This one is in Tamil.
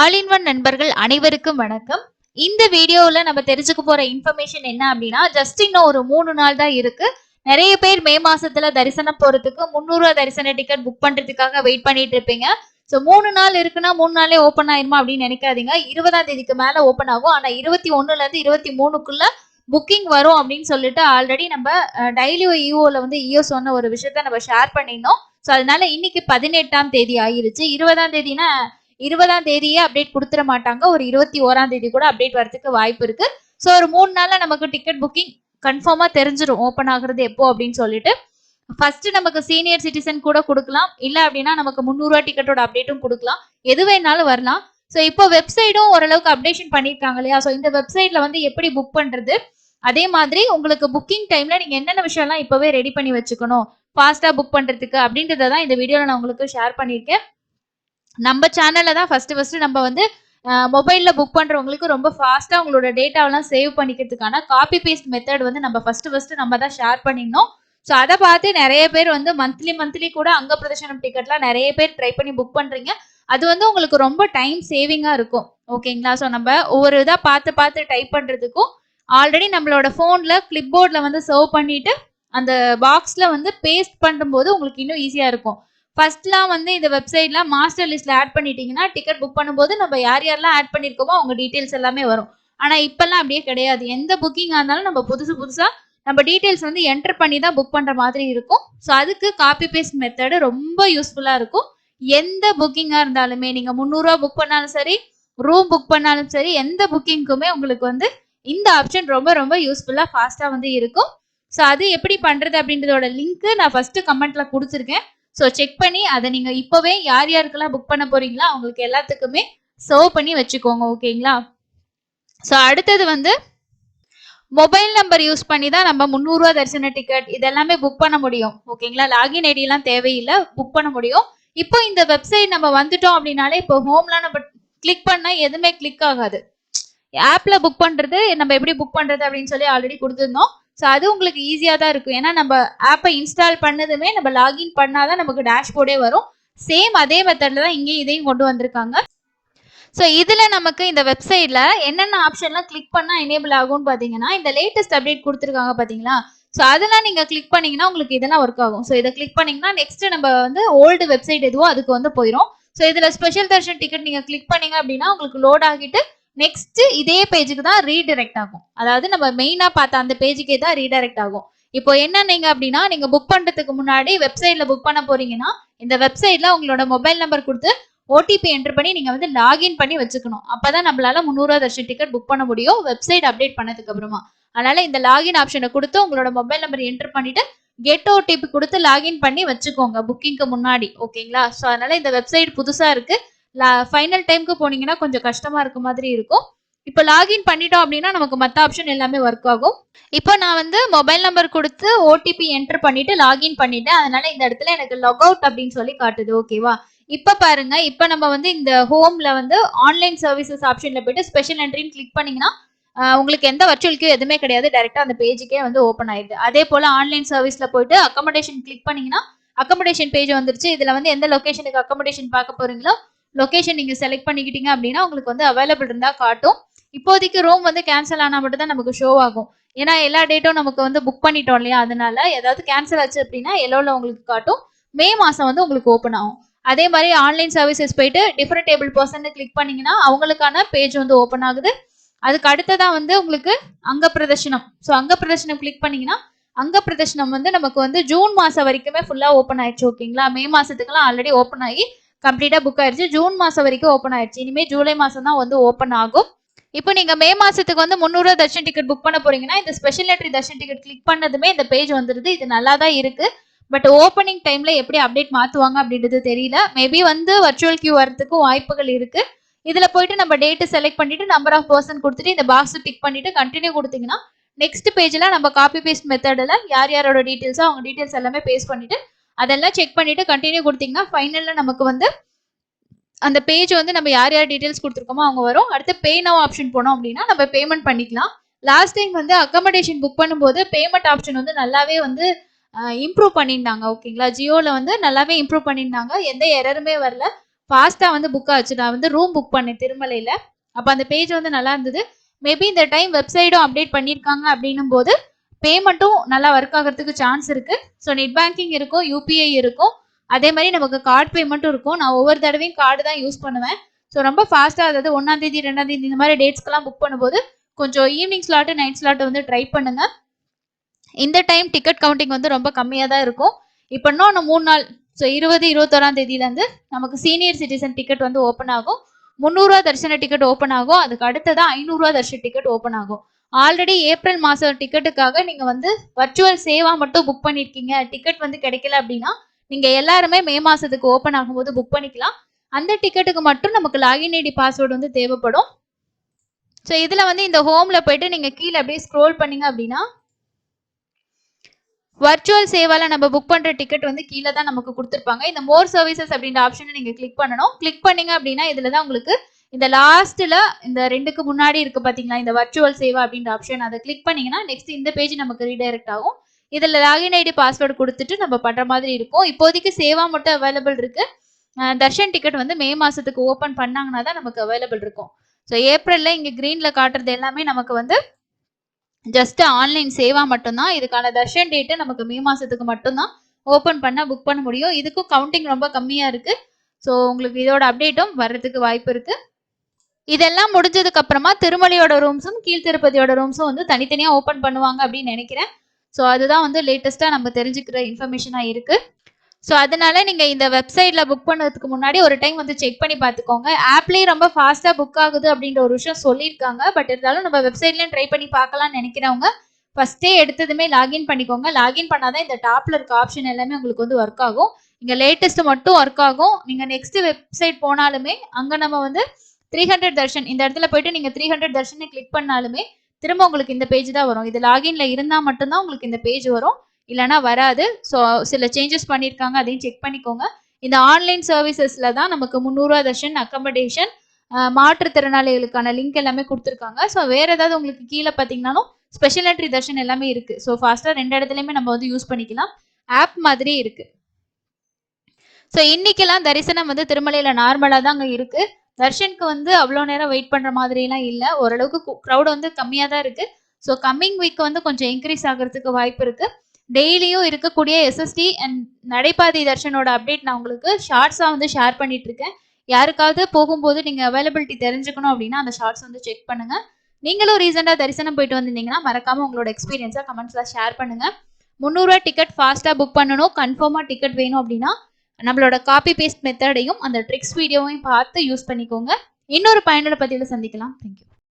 ஆல் இன் ஒன் நண்பர்கள் அனைவருக்கும் வணக்கம். இந்த வீடியோவில் நம்ம தெரிஞ்சுக்க போற இன்ஃபர்மேஷன் என்ன அப்படின்னா, ஜஸ்ட் இன்னும் ஒரு 3 நாள் தான் இருக்கு. நிறைய பேர் மே மாசத்துல தரிசனம் போறதுக்கு 300 ரூபா தரிசன டிக்கெட் புக் பண்றதுக்காக வெயிட் பண்ணிட்டு இருப்பீங்க. ஸோ 3 நாள் இருக்குன்னா 3 நாளே ஓப்பன் ஆயிருமா அப்படின்னு நினைக்காதீங்க. 20ஆம் தேதிக்கு மேல ஓப்பன் ஆகும். ஆனா 21ல இருந்து 23க்குள்ள புக்கிங் வரும் அப்படின்னு சொல்லிட்டு ஆல்ரெடி நம்ம டெய்லி ஈஓல வந்து ஈஓ சொன்ன ஒரு விஷயத்த நம்ம ஷேர் பண்ணியிருந்தோம். ஸோ அதனால இன்னைக்கு 18ஆம் தேதி ஆயிருச்சு. 20ஆம் தேதினா 20ஆம் தேதியே அப்டேட் கொடுத்துட மாட்டாங்க. ஒரு 21ஆம் தேதி கூட அப்டேட் வரதுக்கு வாய்ப்பு இருக்கு. ஸோ ஒரு 3 நாள்ல நமக்கு டிக்கெட் புக்கிங் கன்ஃபார்மா தெரிஞ்சிடும் ஓப்பன் ஆகுறது எப்போ அப்படின்னு சொல்லிட்டு. ஃபர்ஸ்ட் நமக்கு சீனியர் சிட்டிசன் கூட கொடுக்கலாம், இல்ல அப்படின்னா நமக்கு 300 ரூபா டிக்கெட்டோட அப்டேட்டும் கொடுக்கலாம். எது வேணாலும் வரலாம். ஸோ இப்போ வெப்சைட்டும் ஓரளவுக்கு அப்டேஷன் பண்ணியிருக்காங்க இல்லையா? ஸோ இந்த வெப்சைட்ல வந்து எப்படி புக் பண்றது, அதே மாதிரி உங்களுக்கு புக்கிங் டைம்ல நீங்க என்னென்ன விஷயம்லாம் இப்பவே ரெடி பண்ணி வச்சுக்கணும் ஃபாஸ்டா புக் பண்றதுக்கு அப்படின்றத தான் இந்த வீடியோல நான் உங்களுக்கு ஷேர் பண்ணியிருக்கேன். நம்ம சேனல்ல தான் ஃபர்ஸ்ட் நம்ம வந்து மொபைல்ல புக் பண்றவங்களுக்கு ரொம்ப ஃபாஸ்டா உங்களோட டேட்டாவெல்லாம் சேவ் பண்ணிக்கிறதுக்கான காப்பி பேஸ்ட் மெத்தட் வந்து நம்ம ஃபர்ஸ்ட் நம்ம தான் ஷேர் பண்ணிருந்தோம். ஸோ அதை பார்த்து நிறைய பேர் வந்து மந்த்லி கூட அங்க பிரதர்ஷனம் டிக்கெட்லாம் நிறைய பேர் ட்ரை பண்ணி புக் பண்றீங்க. அது வந்து உங்களுக்கு ரொம்ப டைம் சேவிங்கா இருக்கும். ஓகேங்களா? ஸோ நம்ம ஒவ்வொரு இதாக பார்த்து டைப் பண்றதுக்கும் ஆல்ரெடி நம்மளோட ஃபோன்ல கிளிப் போர்ட்ல வந்து சர்வ் பண்ணிட்டு அந்த பாக்ஸ்ல வந்து பேஸ்ட் பண்ணும்போது உங்களுக்கு இன்னும் ஈஸியா இருக்கும். ஃபர்ஸ்ட்லாம் வந்து இந்த வெப்சைட்ல மாஸ்டர் லிஸ்ட்ல ஆட் பண்ணிட்டீங்கன்னா டிக்கெட் புக் பண்ணும்போது நம்ம யாரெல்லாம் ஆட் பண்ணிருக்கோமோ அவங்க டீடைல்ஸ் எல்லாமே வரும். ஆனா இப்பெல்லாம் அப்படியே கிடையாது. எந்த புக்கிங்கா இருந்தாலும் நம்ம புதுசா நம்ம டீடைல்ஸ் வந்து என்டர் பண்ணி தான் புக் பண்ற மாதிரி இருக்கும். ஸோ அதுக்கு காப்பி பேஸ்ட் மெத்தடு ரொம்ப யூஸ்ஃபுல்லா இருக்கும். எந்த புக்கிங்கா இருந்தாலுமே நீங்க 300 ரூபா புக் பண்ணாலும் சரி, ரூம் புக் பண்ணாலும் சரி, எந்த புக்கிங்க்குமே உங்களுக்கு வந்து இந்த ஆப்ஷன் ரொம்ப யூஸ்ஃபுல்லா ஃபாஸ்டா வந்து இருக்கும். ஸோ அது எப்படி பண்றது அப்படின்றதோட லிங்க் நான் ஃபர்ஸ்ட் கமெண்ட்ல கொடுத்துருக்கேன். ஸோ செக் பண்ணி அதை நீங்க இப்பவே யார் யாருக்கெல்லாம் புக் பண்ண போறீங்களா அவங்களுக்கு எல்லாத்துக்குமே சர்வ் பண்ணி வச்சுக்கோங்க. ஓகேங்களா? ஸோ அடுத்தது வந்து மொபைல் நம்பர் யூஸ் பண்ணி தான் நம்ம 300 ரூபா தரிசன டிக்கெட் இதெல்லாமே புக் பண்ண முடியும். ஓகேங்களா? லாகின் ஐடி எல்லாம் தேவையில்லை, புக் பண்ண முடியும். இப்போ இந்த வெப்சைட் நம்ம வந்துட்டோம் அப்படின்னாலே இப்போ ஹோம்லாம் நம்ம கிளிக் பண்ணா எதுவுமே கிளிக் ஆகாது. ஆப்ல புக் பண்றது நம்ம எப்படி புக் பண்றது அப்படின்னு சொல்லி ஆல்ரெடி கொடுத்துருந்தோம். ஸோ அது உங்களுக்கு ஈஸியாக தான் இருக்கும். ஏன்னா நம்ம ஆப்பை இன்ஸ்டால் பண்ணதுமே நம்ம லாகின் பண்ணாதான் நமக்கு டேஷ்போர்டே வரும். சேம் அதே மெத்தட்ல தான் இங்கேயும் இதையும் கொண்டு வந்திருக்காங்க. ஸோ இதில் நமக்கு இந்த வெப்சைட்ல என்னென்ன ஆப்ஷன்லாம் கிளிக் பண்ணால் எனேபிள் ஆகும்னு பார்த்தீங்கன்னா, இந்த லேட்டஸ்ட் அப்டேட் கொடுத்துருக்காங்க பார்த்தீங்களா? ஸோ அதெல்லாம் நீங்கள் கிளிக் பண்ணீங்கன்னா உங்களுக்கு இதெல்லாம் ஒர்க் ஆகும். ஸோ இதை கிளிக் பண்ணீங்கன்னா நெக்ஸ்ட் நம்ம வந்து ஓல்டு வெப்சைட் எதுவோ அதுக்கு வந்து போயிடும். ஸோ இதில் ஸ்பெஷல் தர்ஷன் டிக்கெட் நீங்கள் கிளிக் பண்ணீங்க அப்படின்னா உங்களுக்கு லோட் ஆகிட்டு நெக்ஸ்ட் இதே பேஜுக்கு தான் ரீடைரக்ட் ஆகும். அதாவது நம்ம மெயினா பார்த்த அந்த பேஜுக்கே தான் ரீடைரக்ட் ஆகும். இப்போ என்ன நீங்க அப்படின்னா, நீங்க புக் பண்றதுக்கு முன்னாடி வெப்சைட்ல புக் பண்ண போறீங்கன்னா இந்த வெப்சைட்ல உங்களோட மொபைல் நம்பர் கொடுத்து ஓடிபி என்டர் பண்ணி நீங்க வந்து லாகின் பண்ணி வச்சுக்கணும். அப்பதான் நம்மளால 300 ரூபா தர்ஷன் டிக்கெட் புக் பண்ண முடியும் வெப்சைட் அப்டேட் பண்ணதுக்கு அப்புறமா. அதனால இந்த லாகின் ஆப்ஷனை கொடுத்து உங்களோட மொபைல் நம்பர் என்டர் பண்ணிட்டு கெட் ஓடிபி கொடுத்து லாகின் பண்ணி வச்சுக்கோங்க புக்கிங்க்கு முன்னாடி. ஓகேங்களா? ஸோ அதனால இந்த வெப்சைட் புதுசா இருக்கு. ஃபைனல் டைமுக்கு போனீங்கன்னா கொஞ்சம் கஷ்டமா இருக்க மாதிரி இருக்கும். இப்போ லாகின் பண்ணிட்டோம் அப்படின்னா நமக்கு மற்ற ஆப்ஷன் எல்லாமே ஒர்க் ஆகும். இப்போ நான் வந்து மொபைல் நம்பர் கொடுத்து ஓடிபி என்டர் பண்ணிட்டு லாகின் பண்ணிட்டேன். அதனால இந்த இடத்துல எனக்கு லாக் அவுட் அப்படின்னு சொல்லி காட்டுது. ஓகேவா? இப்ப பாருங்க, இப்ப நம்ம வந்து இந்த ஹோம்ல வந்து ஆன்லைன் சர்வீசஸ் ஆப்ஷன்ல போயிட்டு ஸ்பெஷல் என்ட்ரின்னு கிளிக் பண்ணீங்கன்னா உங்களுக்கு எந்த வர்ச்சுவல் கியூ எதுவுமே கிடையாது. டைரக்டா அந்த பேஜுக்கே வந்து ஓப்பன் ஆயிடுது. அதே போல ஆன்லைன் சர்வீஸ்ல போயிட்டு அக்கமடேஷன் கிளிக் பண்ணீங்கன்னா அக்கமடேஷன் பேஜ் வந்துருச்சு. இதுல வந்து எந்த லொகேஷனுக்கு அக்கமடேஷன் பார்க்க போறீங்களோ லொகேஷன் நீங்க செலக்ட் பண்ணிக்கிட்டீங்க அப்படின்னா உங்களுக்கு வந்து அவைலபிள் இருந்தா காட்டும். இப்போதைக்கு ரூம் வந்து கேன்சல் ஆனா மட்டும் தான் நமக்கு ஷோ ஆகும். ஏன்னா எல்லா டேட்டும் நமக்கு வந்து புக் பண்ணிட்டோம் இல்லையா? அதனால ஏதாவது கேன்சல் ஆச்சு அப்படின்னா எல்லோல உங்களுக்கு காட்டும். மே மாசம் வந்து உங்களுக்கு ஓப்பன் ஆகும். அதே மாதிரி ஆன்லைன் சர்வீசஸ் போயிட்டு டிஃபரெண்ட் டேபிள் பர்சன் கிளிக் பண்ணீங்கன்னா அவங்களுக்கான பேஜ் வந்து ஓப்பன் ஆகுது. அதுக்கு அடுத்ததான் வந்து உங்களுக்கு அங்க பிரதர்ஷனம். ஸோ அங்க பிரதர்ஷனம் கிளிக் பண்ணீங்கன்னா அங்க பிரதர்ஷனம் வந்து நமக்கு வந்து ஜூன் மாசம் வரைக்குமே ஃபுல்லா ஓப்பன் ஆயிடுச்சு. ஓகேங்களா? மே மாசத்துக்குலாம் ஆல்ரெடி ஓப்பன் ஆகி கம்ப்ளீட்டா புக் ஆயிடுச்சு. ஜூன் மாசம் வரைக்கும் ஓப்பன் ஆயிடுச்சு. இனிமே ஜூலை மாசம் தான் வந்து ஓப்பன் ஆகும். இப்போ நீங்க மே மாசத்துக்கு வந்து 300 ரூபா தர்ஷன் டிக்கெட் புக் பண்ண போறீங்கன்னா இந்த special entry darshan ticket click பண்ணதுமே இந்த பேஜ் வந்துருது. இது நல்லா தான் இருக்கு. பட் ஓப்பனிங் டைம்ல எப்படி அப்டேட் மாத்துவாங்க அப்படின்றது தெரியல. மேபி வந்து வர்ச்சுவல் கியூ வரதுக்கு வாய்ப்புகள் இருக்கு. இதுல போயிட்டு நம்ம டேட் செலக்ட் பண்ணிட்டு நம்பர் ஆஃப் பர்சன் கொடுத்துட்டு இந்த பாக்ஸ் டிக் பண்ணிட்டு கண்டினியூ கொடுத்தீங்கன்னா நெக்ஸ்ட் பேஜ்ல நம்ம காப்பி பேஸ்ட் மெத்தட்ல யார் யாரோட டீடைல்ஸோ அவங்க டீடைல்ஸ் எல்லாமே பேஸ்ட் பண்ணிட்டு அதெல்லாம் செக் பண்ணிட்டு கண்டினியூ கொடுத்தீங்கன்னா ஃபைனல்ல நமக்கு வந்து அந்த பேஜ் வந்து நம்ம யார் யார் டீடைல்ஸ் கொடுத்துருக்கோமோ அவங்க வரும். அடுத்து பே நவ் ஆப்ஷன் போனோம் அப்படின்னா நம்ம பேமெண்ட் பண்ணிக்கலாம். லாஸ்ட் டைம் வந்து அக்கமடேஷன் புக் பண்ணும்போது பேமெண்ட் ஆப்ஷன் வந்து நல்லாவே வந்து இம்ப்ரூவ் பண்ணியிருந்தாங்க. ஓகேங்களா? ஜியோல வந்து நல்லாவே இம்ப்ரூவ் பண்ணியிருந்தாங்க. எந்த எரருமே வரல. ஃபாஸ்டா வந்து புக் ஆச்சு. நான் வந்து ரூம் புக் பண்ணேன் திருமலையில. அப்ப அந்த பேஜ் வந்து நல்லா இருந்தது. மேபி இந்த டைம் வெப்சைடும் அப்டேட் பண்ணியிருக்காங்க அப்படின்னும் போது பேமெண்ட்டும் நல்லா ஒர்க் ஆகிறதுக்கு சான்ஸ் இருக்கு. ஸோ நெட் பேங்கிங் இருக்கும், யூபிஐ இருக்கும், அதே மாதிரி நமக்கு கார்டு பேமெண்ட்டும் இருக்கும். நான் ஒவ்வொரு தடவையும் கார்டு தான் யூஸ் பண்ணுவேன். ஸோ ரொம்ப ஃபாஸ்ட்டாக, அதாவது 1ஆம் தேதி 2ஆம் தேதி இந்த மாதிரி டேட்ஸ்க்கெல்லாம் புக் பண்ணும்போது கொஞ்சம் ஈவினிங் ஸ்லாட்டு நைட் ஸ்லாட் வந்து ட்ரை பண்ணுங்க. இந்த டைம் டிக்கெட் கவுண்டிங் வந்து ரொம்ப கம்மியாக தான் இருக்கும். இப்போ இன்னும் 3 நாள், ஸோ 20, 21ஆம் தேதியிலேருந்து நமக்கு சீனியர் சிட்டிசன் டிக்கெட் வந்து ஓப்பன் ஆகும். 300 தரிசன டிக்கெட் ஓப்பன் ஆகும். அதுக்கு அடுத்ததான் 500 தரிசன டிக்கெட் ஓப்பன் ஆகும். ஆல்ரெடி ஏப்ரல் மாதம் டிக்கெட்டுக்காக நீங்கள் வந்து வர்ச்சுவல் சேவா மட்டும் புக் பண்ணியிருக்கீங்க, டிக்கெட் வந்து கிடைக்கல அப்படின்னா நீங்கள் எல்லாருமே மே மாதத்துக்கு ஓப்பன் ஆகும்போது புக் பண்ணிக்கலாம். அந்த டிக்கெட்டுக்கு மட்டும் நமக்கு லாகின் ஐடி பாஸ்வேர்டு வந்து தேவைப்படும். ஸோ இதில் வந்து இந்த ஹோமில் போயிட்டு நீங்கள் கீழே அப்படியே ஸ்க்ரோல் பண்ணீங்க அப்படின்னா வர்ச்சுவல் சேவால நம்ம புக் பண்ற டிக்கெட் வந்து கீழே தான் நமக்கு கொடுத்துருப்பாங்க. இந்த மோர் சர்வீசஸ் அப்படின்ற ஆப்ஷனை நீங்க கிளிக் பண்ணணும். கிளிக் பண்ணீங்க அப்படின்னா இதுல தான் உங்களுக்கு இந்த லாஸ்ட்ல இந்த 2க்கு முன்னாடி இருக்கு பாத்தீங்களா, இந்த வர்ச்சுவல் சேவா அப்படின்ற ஆப்ஷன், அதை கிளிக் பண்ணீங்கன்னா நெக்ஸ்ட் இந்த பேஜ் நமக்கு ரீடைரக்ட் ஆகும். இதுல லாகின் ஐடி பாஸ்வேர்டு கொடுத்துட்டு நம்ம பண்ற மாதிரி இருக்கும். இப்போதைக்கு சேவா மட்டும் அவைலபிள் இருக்கு. தர்ஷன் டிக்கெட் வந்து மே மாசத்துக்கு ஓபன் பண்ணாங்கன்னா தான் நமக்கு அவைலபிள் இருக்கும். ஸோ ஏப்ரல்ல இங்க கிரீன்ல காட்டுறது எல்லாமே நமக்கு வந்து ஜஸ்ட் ஆன்லைன் சேவா மட்டும்தான். இதுக்கான தர்ஷன் டேட்டு நமக்கு மே மாசத்துக்கு மட்டும்தான் ஓப்பன் பண்ண புக் பண்ண முடியும். இதுக்கும் கவுண்டிங் ரொம்ப கம்மியா இருக்கு. ஸோ உங்களுக்கு இதோட அப்டேட்டும் வர்றதுக்கு வாய்ப்பு இருக்கு. இதெல்லாம் முடிஞ்சதுக்கு அப்புறமா திருமலையோட ரூம்ஸும் கீழ் திருப்பதியோட ரூம்ஸும் வந்து தனித்தனியா ஓப்பன் பண்ணுவாங்க அப்படின்னு நினைக்கிறேன். ஸோ அதுதான் வந்து லேட்டஸ்டா நம்ம தெரிஞ்சுக்கிற இன்ஃபர்மேஷனா இருக்கு. ஸோ அதனால நீங்க இந்த வெப்சைட்ல புக் பண்ணதுக்கு முன்னாடி ஒரு டைம் வந்து செக் பண்ணி பார்த்துக்கோங்க. ஆப்லேயே ரொம்ப ஃபாஸ்டா புக் ஆகுது அப்படின்ற ஒரு விஷயம் சொல்லியிருக்காங்க. பட் இருந்தாலும் நம்ம வெப்சைட்லயும் ட்ரை பண்ணி பார்க்கலாம்னு நினைக்கிறவங்க ஃபர்ஸ்டே எடுத்ததுமே லாகின் பண்ணிக்கோங்க. லாகின் பண்ணாதான் இந்த டாப்ல இருக்க ஆப்ஷன் எல்லாமே உங்களுக்கு வந்து ஒர்க் ஆகும். இங்க லேட்டஸ்ட் மட்டும் ஒர்க் ஆகும். நீங்க நெக்ஸ்ட் வெப்சைட் போனாலுமே அங்க நம்ம வந்து 300 தர்ஷன் இந்த இடத்துல போயிட்டு நீங்க 300 தர்ஷனை கிளிக் பண்ணாலுமே திரும்ப உங்களுக்கு இந்த பேஜ் தான் வரும். இது லாகின்ல இருந்தா மட்டும்தான் உங்களுக்கு இந்த பேஜ் வரும், இல்லைனா வராது. ஸோ சில சேஞ்சஸ் பண்ணியிருக்காங்க, அதையும் செக் பண்ணிக்கோங்க. இந்த ஆன்லைன் சர்வீசஸ்ல தான் நமக்கு 300 தர்ஷன் அக்கமடேஷன், மாற்றுத்திறனாளிகளுக்கான லிங்க் எல்லாமே கொடுத்துருக்காங்க. ஸோ வேற ஏதாவது உங்களுக்கு கீழே பார்த்தீங்கன்னாலும் ஸ்பெஷல் என்ட்ரி தர்ஷன் எல்லாமே இருக்கு. ஸோ ஃபாஸ்டா 2 இடத்துலையுமே நம்ம வந்து யூஸ் பண்ணிக்கலாம். ஆப் மாதிரி இருக்கு. ஸோ இன்னைக்கெல்லாம் தரிசனம் வந்து திருமலையில நார்மலா தான் அங்கே இருக்கு. தர்ஷனுக்கு வந்து அவ்வளோ நேரம் வெயிட் பண்ற மாதிரிலாம் இல்லை. ஓரளவுக்கு க்ரௌட் வந்து கம்மியாக தான் இருக்கு. ஸோ கம்மிங் வீக் வந்து கொஞ்சம் இன்க்ரீஸ் ஆகிறதுக்கு வாய்ப்பு இருக்கு. டெய்லியும் இருக்கக்கூடிய எஸ்எஸ்டி அண்ட் நடைபாதை தர்ஷனோட அப்டேட் நான் உங்களுக்கு ஷார்ட்ஸாக வந்து ஷேர் பண்ணிட்டு இருக்கேன். யாருக்காவது போகும்போது நீங்கள் அவைலபிலிட்டி தெரிஞ்சுக்கணும் அப்படின்னா அந்த ஷார்ட்ஸ் வந்து செக் பண்ணுங்க. நீங்களும் ரீசெண்டாக தரிசனம் போயிட்டு வந்திருந்தீங்கன்னா மறக்காம உங்களோட எக்ஸ்பீரியன்ஸை கமெண்ட்ஸ்ல ஷேர் பண்ணுங்க. 300 டிக்கெட் ஃபாஸ்ட்டாக புக் பண்ணணும், கன்ஃபார்மாக டிக்கெட் வேணும் அப்படின்னா நம்மளோட காப்பி பேஸ்ட் மெத்தடையும் அந்த ட்ரிக்ஸ் வீடியோவையும் பார்த்து யூஸ் பண்ணிக்கோங்க. இன்னொரு பயனுள்ள பதிவில் சந்திக்கலாம். தேங்க்யூ.